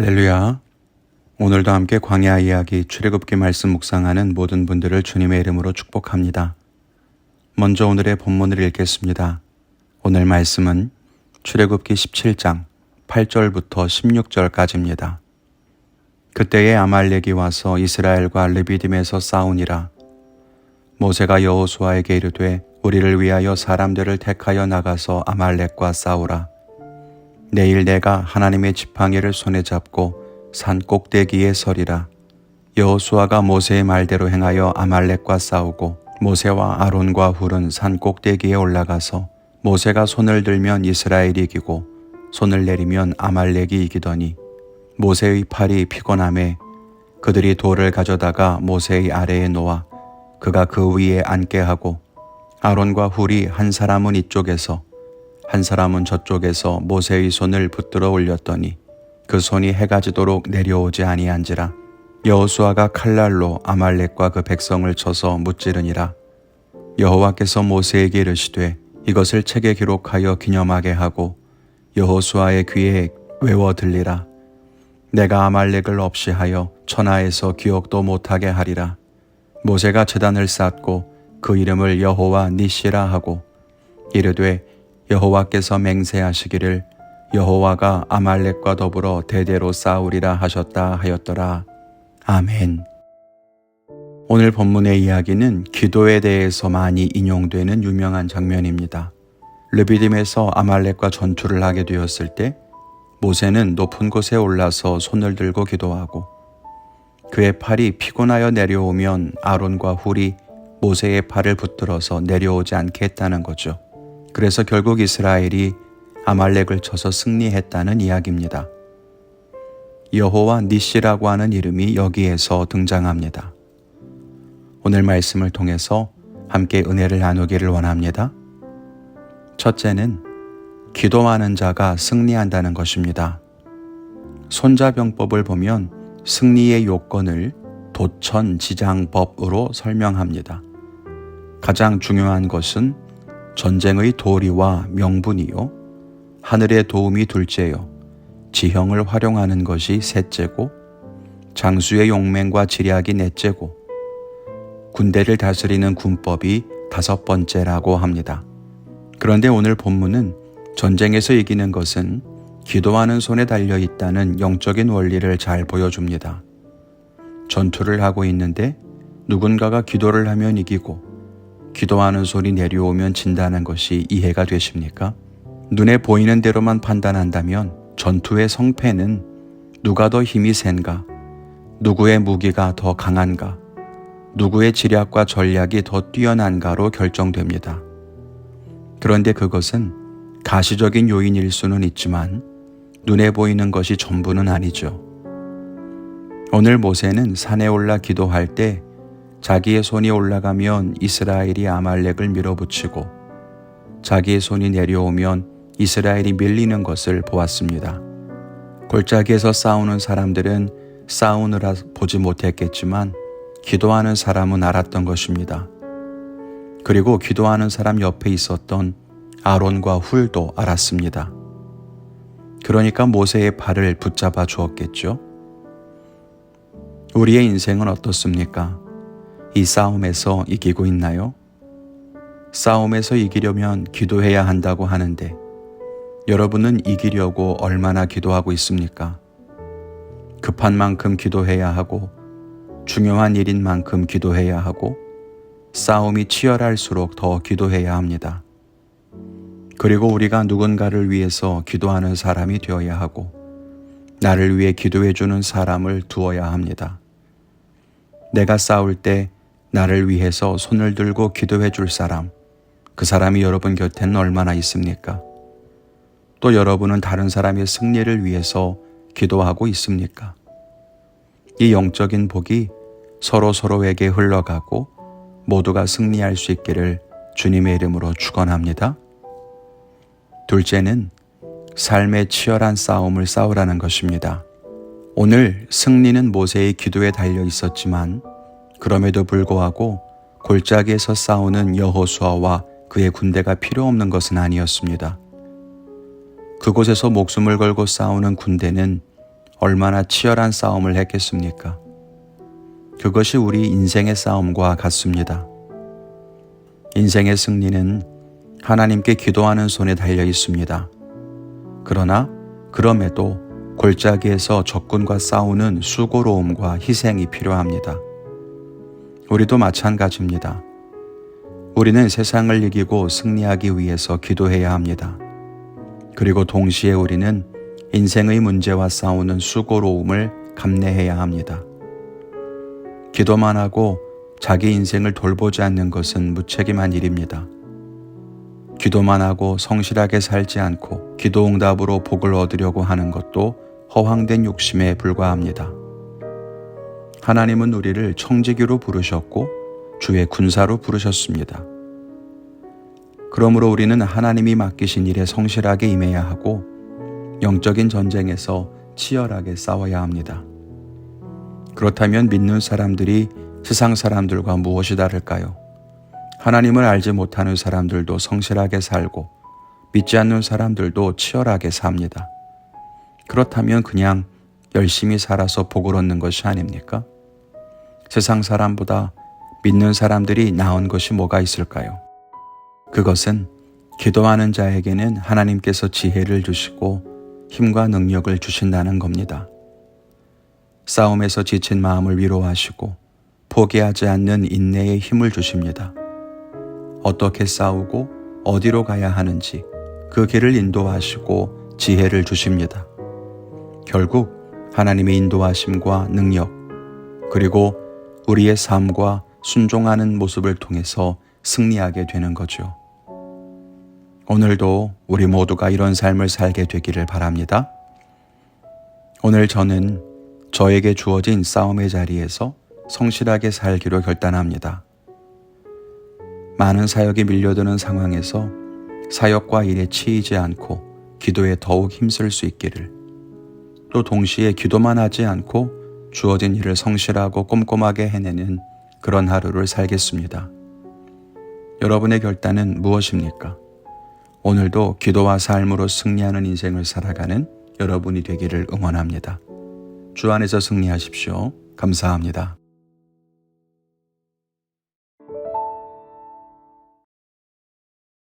할렐루야. 오늘도 함께 광야 이야기 출애굽기 말씀 묵상하는 모든 분들을 주님의 이름으로 축복합니다. 먼저 오늘의 본문을 읽겠습니다. 오늘 말씀은 출애굽기 17장 8절부터 16절까지입니다. 그때에 아말렉이 와서 이스라엘과 르비딤에서 싸우니라. 모세가 여호수아에게 이르되 우리를 위하여 사람들을 택하여 나가서 아말렉과 싸우라. 내일 내가 하나님의 지팡이를 손에 잡고 산 꼭대기에 서리라. 여호수아가 모세의 말대로 행하여 아말렉과 싸우고 모세와 아론과 훌은 산 꼭대기에 올라가서 모세가 손을 들면 이스라엘이 이기고 손을 내리면 아말렉이 이기더니 모세의 팔이 피곤함에 그들이 돌을 가져다가 모세의 아래에 놓아 그가 그 위에 앉게 하고 아론과 훌이 한 사람은 이쪽에서 한 사람은 저쪽에서 모세의 손을 붙들어 올렸더니 그 손이 해가 지도록 내려오지 아니한지라. 여호수아가 칼날로 아말렉과 그 백성을 쳐서 무찌르니라. 여호와께서 모세에게 이르시되 이것을 책에 기록하여 기념하게 하고 여호수아의 귀에 외워 들리라. 내가 아말렉을 없이 하여 천하에서 기억도 못하게 하리라. 모세가 제단을 쌓고 그 이름을 여호와 니시라 하고 이르되 여호와께서 맹세하시기를 여호와가 아말렉과 더불어 대대로 싸우리라 하셨다 하였더라. 아멘. 오늘 본문의 이야기는 기도에 대해서 많이 인용되는 유명한 장면입니다. 르비딤에서 아말렉과 전투를 하게 되었을 때 모세는 높은 곳에 올라서 손을 들고 기도하고 그의 팔이 피곤하여 내려오면 아론과 훌이 모세의 팔을 붙들어서 내려오지 않게 했다는 거죠. 그래서 결국 이스라엘이 아말렉을 쳐서 승리했다는 이야기입니다. 여호와 니시라고 하는 이름이 여기에서 등장합니다. 오늘 말씀을 통해서 함께 은혜를 나누기를 원합니다. 첫째는 기도하는 자가 승리한다는 것입니다. 손자병법을 보면 승리의 요건을 도천지장법으로 설명합니다. 가장 중요한 것은 전쟁의 도리와 명분이요, 하늘의 도움이 둘째요, 지형을 활용하는 것이 셋째고, 장수의 용맹과 지략이 넷째고, 군대를 다스리는 군법이 다섯 번째라고 합니다. 그런데 오늘 본문은 전쟁에서 이기는 것은 기도하는 손에 달려있다는 영적인 원리를 잘 보여줍니다. 전투를 하고 있는데 누군가가 기도를 하면 이기고 기도하는 손이 내려오면 진다는 것이 이해가 되십니까? 눈에 보이는 대로만 판단한다면 전투의 성패는 누가 더 힘이 센가, 누구의 무기가 더 강한가, 누구의 지략과 전략이 더 뛰어난가로 결정됩니다. 그런데 그것은 가시적인 요인일 수는 있지만 눈에 보이는 것이 전부는 아니죠. 오늘 모세는 산에 올라 기도할 때 자기의 손이 올라가면 이스라엘이 아말렉을 밀어붙이고 자기의 손이 내려오면 이스라엘이 밀리는 것을 보았습니다. 골짜기에서 싸우는 사람들은 싸우느라 보지 못했겠지만 기도하는 사람은 알았던 것입니다. 그리고 기도하는 사람 옆에 있었던 아론과 훌도 알았습니다. 그러니까 모세의 발을 붙잡아 주었겠죠. 우리의 인생은 어떻습니까? 이 싸움에서 이기고 있나요? 싸움에서 이기려면 기도해야 한다고 하는데 여러분은 이기려고 얼마나 기도하고 있습니까? 급한 만큼 기도해야 하고 중요한 일인 만큼 기도해야 하고 싸움이 치열할수록 더 기도해야 합니다. 그리고 우리가 누군가를 위해서 기도하는 사람이 되어야 하고 나를 위해 기도해주는 사람을 두어야 합니다. 내가 싸울 때 나를 위해서 손을 들고 기도해 줄 사람, 그 사람이 여러분 곁에는 얼마나 있습니까? 또 여러분은 다른 사람의 승리를 위해서 기도하고 있습니까? 이 영적인 복이 서로에게 흘러가고 모두가 승리할 수 있기를 주님의 이름으로 축원합니다. 둘째는 삶의 치열한 싸움을 싸우라는 것입니다. 오늘 승리는 모세의 기도에 달려 있었지만 그럼에도 불구하고 골짜기에서 싸우는 여호수아와 그의 군대가 필요 없는 것은 아니었습니다. 그곳에서 목숨을 걸고 싸우는 군대는 얼마나 치열한 싸움을 했겠습니까? 그것이 우리 인생의 싸움과 같습니다. 인생의 승리는 하나님께 기도하는 손에 달려 있습니다. 그러나 그럼에도 골짜기에서 적군과 싸우는 수고로움과 희생이 필요합니다. 우리도 마찬가지입니다. 우리는 세상을 이기고 승리하기 위해서 기도해야 합니다. 그리고 동시에 우리는 인생의 문제와 싸우는 수고로움을 감내해야 합니다. 기도만 하고 자기 인생을 돌보지 않는 것은 무책임한 일입니다. 기도만 하고 성실하게 살지 않고 기도 응답으로 복을 얻으려고 하는 것도 허황된 욕심에 불과합니다. 하나님은 우리를 청지기로 부르셨고 주의 군사로 부르셨습니다. 그러므로 우리는 하나님이 맡기신 일에 성실하게 임해야 하고 영적인 전쟁에서 치열하게 싸워야 합니다. 그렇다면 믿는 사람들이 세상 사람들과 무엇이 다를까요? 하나님을 알지 못하는 사람들도 성실하게 살고 믿지 않는 사람들도 치열하게 삽니다. 그렇다면 그냥 열심히 살아서 복을 얻는 것이 아닙니까? 세상 사람보다 믿는 사람들이 나은 것이 뭐가 있을까요? 그것은 기도하는 자에게는 하나님께서 지혜를 주시고 힘과 능력을 주신다는 겁니다. 싸움에서 지친 마음을 위로하시고 포기하지 않는 인내의 힘을 주십니다. 어떻게 싸우고 어디로 가야 하는지 그 길을 인도하시고 지혜를 주십니다. 결국 하나님의 인도하심과 능력 그리고 우리의 삶과 순종하는 모습을 통해서 승리하게 되는 거죠. 오늘도 우리 모두가 이런 삶을 살게 되기를 바랍니다. 오늘 저는 저에게 주어진 싸움의 자리에서 성실하게 살기로 결단합니다. 많은 사역이 밀려드는 상황에서 사역과 일에 치이지 않고 기도에 더욱 힘쓸 수 있기를, 또 동시에 기도만 하지 않고 주어진 일을 성실하고 꼼꼼하게 해내는 그런 하루를 살겠습니다. 여러분의 결단은 무엇입니까? 오늘도 기도와 삶으로 승리하는 인생을 살아가는 여러분이 되기를 응원합니다. 주 안에서 승리하십시오. 감사합니다.